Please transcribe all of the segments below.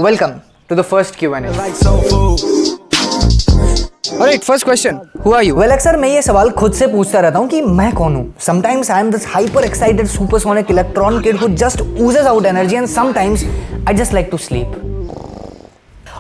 Welcome to the first Q&A. Alright, first question. Who are you? Well, अक्सर मैं ये सवाल खुद से पूछता रहता हूँ कि मैं कौन हूँ. Sometimes I am this hyper excited supersonic electron kid who just oozes out energy, and sometimes I just like to sleep.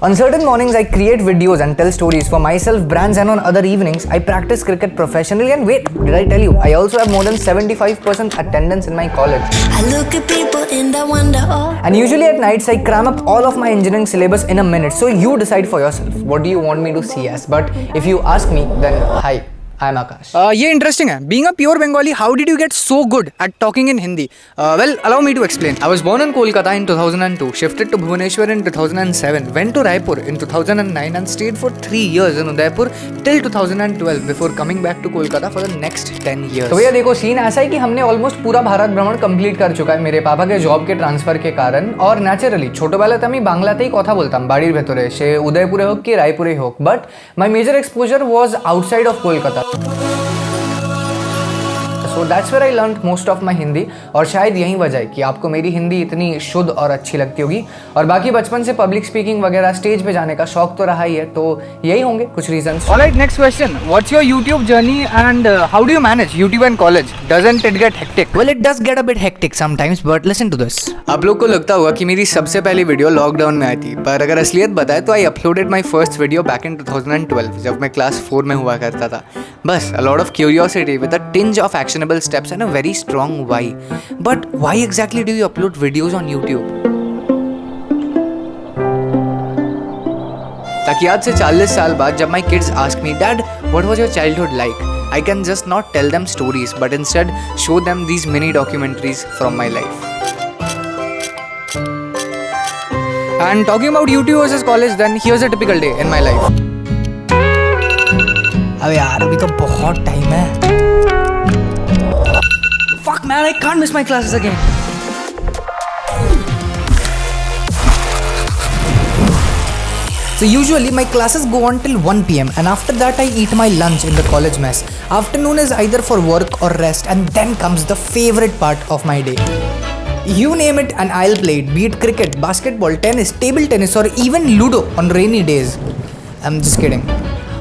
On certain mornings, I create videos and tell stories for myself, brands, and on other evenings, I practice cricket professionally. And wait, did I tell you? I also have more than 75% attendance in my college. I look at people and I wonder, oh. And usually at nights, I cram up all of my engineering syllabus in a minute. So you decide for yourself, what do you want me to see as? But if you ask me, then hi, I am Akash. ये interesting है. Being a pure Bengali, how did you get so good at talking in Hindi? Well, allow me to explain. I was born in Kolkata in 2002, shifted to Bhubaneswar in 2007, went to Raipur in 2009 and stayed for 3 years in Udaipur till 2012 before coming back to Kolkata for the next 10 years. तो भैया देखो, scene ऐसा है कि हमने almost पूरा भारत भ्रमण complete कर चुका है मेरे पापा के जॉब के ट्रांसफर के कारण, और नेचुरली ছোটবেলাতে আমি বাংলাতেই কথা বলতাম বাড়ির ভেতরে, সে উদয়পুরে হোক কি রায়পুরে হোক, but my major exposure was outside of Kolkata. So that's where I learned most of my Hindi, और शायद यही वजह है कि आपको मेरी हिंदी इतनी शुद्ध और अच्छी लगती होगी. और बाकी बचपन से पब्लिक स्पीकिंग वगैरह स्टेज पे जाने का शौक तो रहा ही है, तो यही होंगे कुछ reasons. Alright, next question. What's your YouTube journey and how do you manage YouTube and college? Doesn't it get hectic? Well, it does get a bit hectic sometimes, but listen to this. आप लोग को लगता होगा कि मेरी सबसे पहली video lockdown में आई थी, पर अगर असलियत बताए तो I uploaded my first video back in 2012 जब मैं क्लास 4 में हुआ करता था. बस a lot of curiosity with a tinge of actionable steps and a very strong why. But why exactly do you upload videos on YouTube? ताकि आज से 40 साल बाद जब my kids ask me, Dad, what was your childhood like? I can just not tell them stories, but instead show them these mini documentaries from my life. And talking about YouTube versus college, then here's a typical day in my life. अबे यार, अभी तो बहुत time है. Fuck man, I can't miss my classes again. So usually my classes go on till 1 PM, and after that I eat my lunch in the college mess. Afternoon is either for work or rest, and then comes the favorite part of my day. You name it and I'll play it, be it cricket, basketball, tennis, table tennis, or even Ludo on rainy days. I'm just kidding.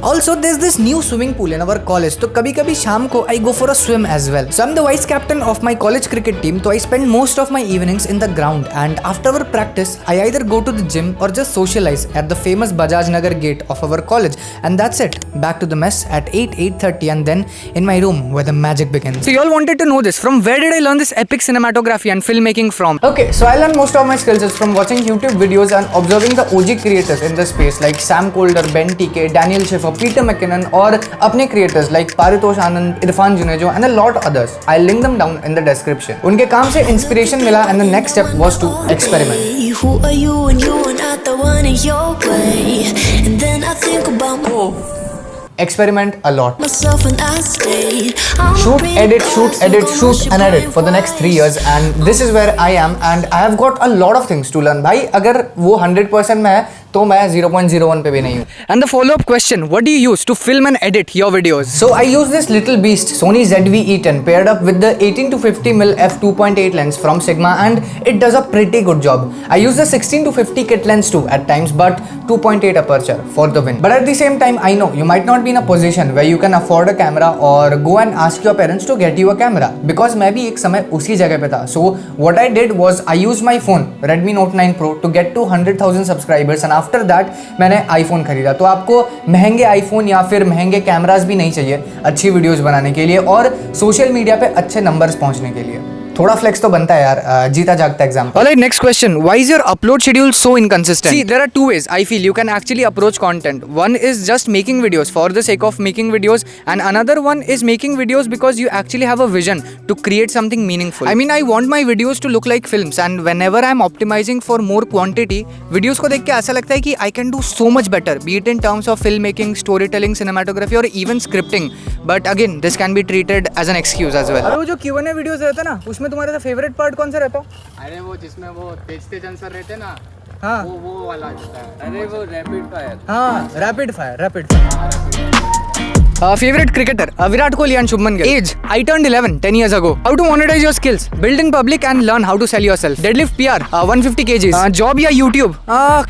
Also, there's this new swimming pool in our college, so कभी कभी शाम को I go for a swim as well. So I'm the vice captain of my college cricket team, so I spend most of my evenings in the ground, and after our practice, I either go to the gym or just socialize at the famous Bajaj Nagar gate of our college, and that's it. Back to the mess at 8:30, and then in my room where the magic begins. So you all wanted to know this. From where did I learn this epic cinematography and filmmaking from? Okay, so I learned most of my skills is from watching YouTube videos and observing the OG creators in the space like Sam Kolder, Ben TK, Daniel Schiffer, Peter McKinnon, और अपने creators like Paritosh Anand, Irfan Junejo and a lot others. I'll link them down in the description. उनके काम से inspiration मिला, and the next step was to experiment. Who are you and you are not the one in your way? And then I think about Experiment a lot. myself and I stay. Shoot, edit, and edit for the next 3 years, and this is where I am, and I have got a lot of things to learn. भाई अगर वो 100% में है तो मैं 0.01 पे भी नहीं हूँ. And the follow-up question, what do you use to film and edit your videos? So I use this little beast Sony ZV-E10 paired up with the 18-50mm f2.8 lens from Sigma, and it does a pretty good job. I use the 16-50 kit lens too at times, but 2.8 aperture for the win. But at the same time, I know you might not be in a position where you can afford a camera or go and ask your parents to get you a camera, because मैं भी एक समय उसी जगह पे था. So what I did was I used my phone Redmi Note 9 Pro to get to 100,000 subscribers, and after that मैंने iPhone खरीदा. तो आपको महंगे आईफोन या फिर महंगे कैमरास भी नहीं चाहिए अच्छी वीडियोस बनाने के लिए और सोशल मीडिया पे अच्छे नंबर्स पहुंचने के लिए. थोड़ा फ्लेक्स तो बनता है यार, जीता जागता example. Alright, next question. Why is your upload schedule so inconsistent? See, there are two ways I feel you can actually approach content. One is just making videos for the sake of making videos, and another one is making videos because you actually have a vision to create something meaningful. I mean, I want my videos to look like films, and whenever I'm optimizing for more quantity, videos को देख के ऐसा लगता है कि I can do so much better, be it in terms of filmmaking, storytelling, cinematography, or even scripting. But again, this can be treated as an excuse as well. अरे वो जो Q&A वीडियोस रहता है ना, उसमें तुम्हारा फेवरेट पार्ट कौन सा रहता है? अरे वो जिसमें वो तेज आंसर रहते ना, हाँ वो वाला होता है. अरे वो रैपिड फायर. हाँ, rapid fire. Favorite cricketer? Virat Kohli and Shubman Gill. Age? I turned 11 10 years ago. How to monetize your skills? Build in public and learn how to sell yourself. Deadlift PR? 150 kgs. Job या YouTube?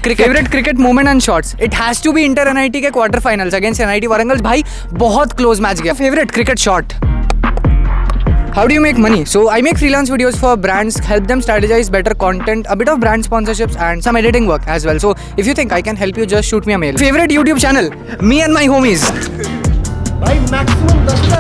Cricket. Favorite cricket moment and shots? It has to be Inter NIT के quarter finals against NIT Warangal. भाई बहुत close match गया. Favorite cricket shot? How do you make money? So I make freelance videos for brands, help them strategize better content, a bit of brand sponsorships and some editing work as well. So if you think I can help you, just shoot me a mail. Favorite YouTube channel? Me and my homies.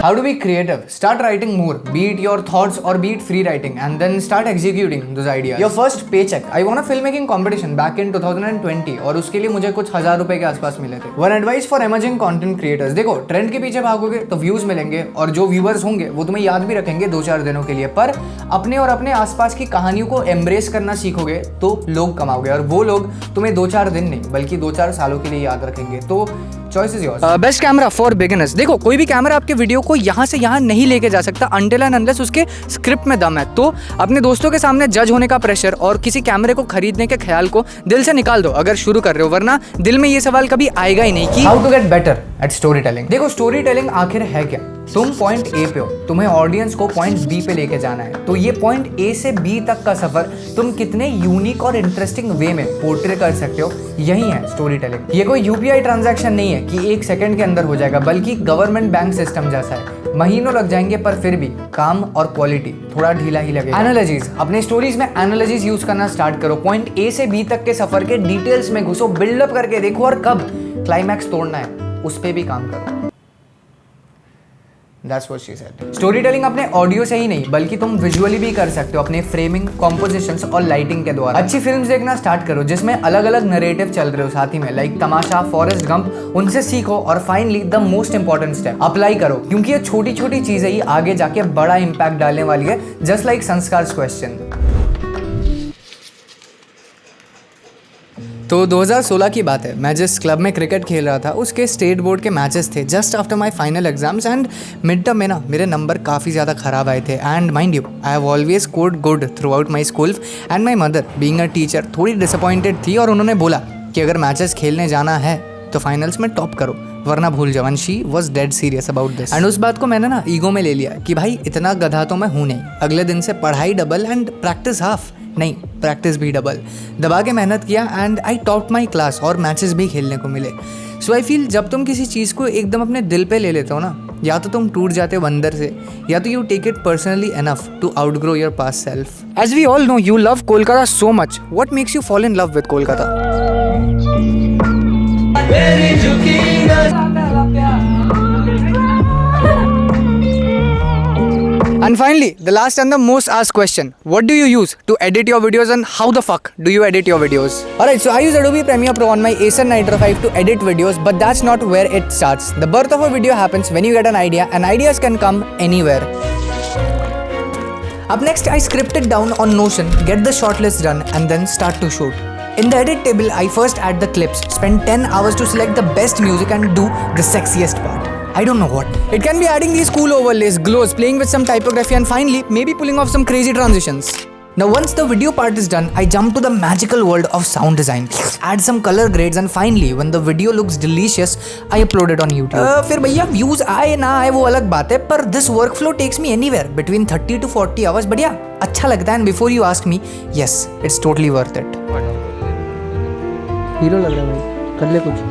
How to be creative? Start writing more, be it your thoughts or be it free writing, and then start executing those ideas. Your first paycheck. I won a filmmaking competition back in 2020 और उसके लिए मुझे कुछ 1000 रुपए के आसपास मिले थे. One advice for emerging content creators. देखो, ट्रेंड के पीछे भागोगे तो व्यूज मिलेंगे और जो व्यूअर्स होंगे वो तुम्हें याद भी रखेंगे 2-4 दिनों के लिए, पर अपने और अपने आसपास की कहानियों को एम्ब्रेस करना सीखोगे तो लोग कमाओगे और वो लोग तुम्हें 2-4 दिन नहीं बल्कि 2-4 सालों के लिए याद रखेंगे. तो choice is yours. Best camera for beginners. देखो, कोई भी कैमरा आपके वीडियो को यहाँ से यहाँ नहीं लेके जा सकता अनटिल एंड अनलेस उसके स्क्रिप्ट में दम है. तो अपने दोस्तों के सामने जज होने का प्रेशर और किसी कैमरे को खरीदने के ख्याल को दिल से निकाल दो अगर शुरू कर रहे हो, वरना दिल में ये सवाल कभी आएगा ही नहीं कि how to get better at story telling. देखो, स्टोरी टेलिंग आखिर है क्या? तुम पॉइंट ए पे हो, तुम्हें ऑडियंस को पॉइंट बी पे लेके जाना है, तो ये पॉइंट ए से बी तक का सफर तुम कितने यूनिक और इंटरेस्टिंग वे में पोर्ट्रे कर सकते हो, यही है स्टोरी टेलिंग. ये कोई यूपीआई ट्रांजैक्शन नहीं है कि 1 सेकंड के अंदर हो जाएगा, बल्कि गवर्नमेंट बैंक सिस्टम जैसा है. महीनों लग जाएंगे पर फिर भी काम और क्वालिटी थोड़ा ढीला ही लगेगा. एनालॉजीज. अपने स्टोरीज में एनालॉजीज यूज करना स्टार्ट करो. पॉइंट ए से बी तक के सफर के डिटेल्स में घुसो, बिल्डअप करके देखो और कब क्लाइमैक्स तोड़ना है उस पे भी काम करो. That's what she said. Story telling अपने ऑडियो से ही नहीं बल्कि तुम विजुअली भी कर सकते हो अपने फ्रेमिंग, कॉम्पोजिशंस और लाइटिंग के द्वारा. अच्छी फिल्म्स देखना स्टार्ट करो जिसमें अलग अलग नरेटिव चल रहे हो साथ ही में, लाइक तमाशा, फॉरेस्ट गंप. उनसे सीखो और finally the most important step, apply करो, क्योंकि ये छोटी छोटी चीजें ही आगे जाके बड़ा इंपैक्ट डालने वाली है. जस्ट लाइक संस्कार क्वेश्चन. तो 2016 की बात है, मैं जिस क्लब में क्रिकेट खेल रहा था उसके स्टेट बोर्ड के मैचेस थे just after my final exams and mid term में ना मेरे नंबर काफ़ी ज़्यादा ख़राब आए थे. And mind you, I have always scored good through out my school and my mother being a teacher थोड़ी डिसअपॉइंटेड थी और उन्होंने बोला कि अगर मैचेस खेलने जाना है तो फाइनल्स में टॉप करो वरना भूल जाओ. And she was dead serious about this. And उस बात को मैंने ना ईगो में ले लिया कि भाई इतना गधा तो मैं हूँ नहीं. अगले दिन से पढ़ाई डबल एंड प्रैक्टिस हाफ, नहीं प्रैक्टिस भी डबल. दबा के मेहनत किया and I top my class और मैचेस भी खेलने को मिले. सो आई फील जब तुम किसी चीज़ को एकदम अपने दिल पे ले लेते हो ना, या तो तुम टूट जाते हो अंदर से या तो you take it personally enough to outgrow your past self. As we all know you love Kolkata so much. What makes you fall in love with Kolkata? And finally, the last and the most asked question, what do you use to edit your videos and how the fuck do you edit your videos? Alright, so I use Adobe Premiere Pro on my Acer Nitro 5 to edit videos, but that's not where it starts. The birth of a video happens when you get an idea, and ideas can come anywhere. Up next, I script it down on Notion, get the shortlist done, and then start to shoot. In the edit table, I first add the clips, spend 10 hours to select the best music and do the sexiest part. I don't know what. It can be adding these cool overlays, glows, playing with some typography, and finally, maybe pulling off some crazy transitions. Now once the video part is done, I jump to the magical world of sound design, add some color grades, and finally when the video looks delicious, I upload it on YouTube. फिर भैया views आए ना आए वो अलग बात है, पर this workflow takes me anywhere between 30 to 40 hours. बढ़िया अच्छा लगता है, and before you ask me, yes, it's totally worth it. Hero लग रहा है भाई, कर ले कुछ.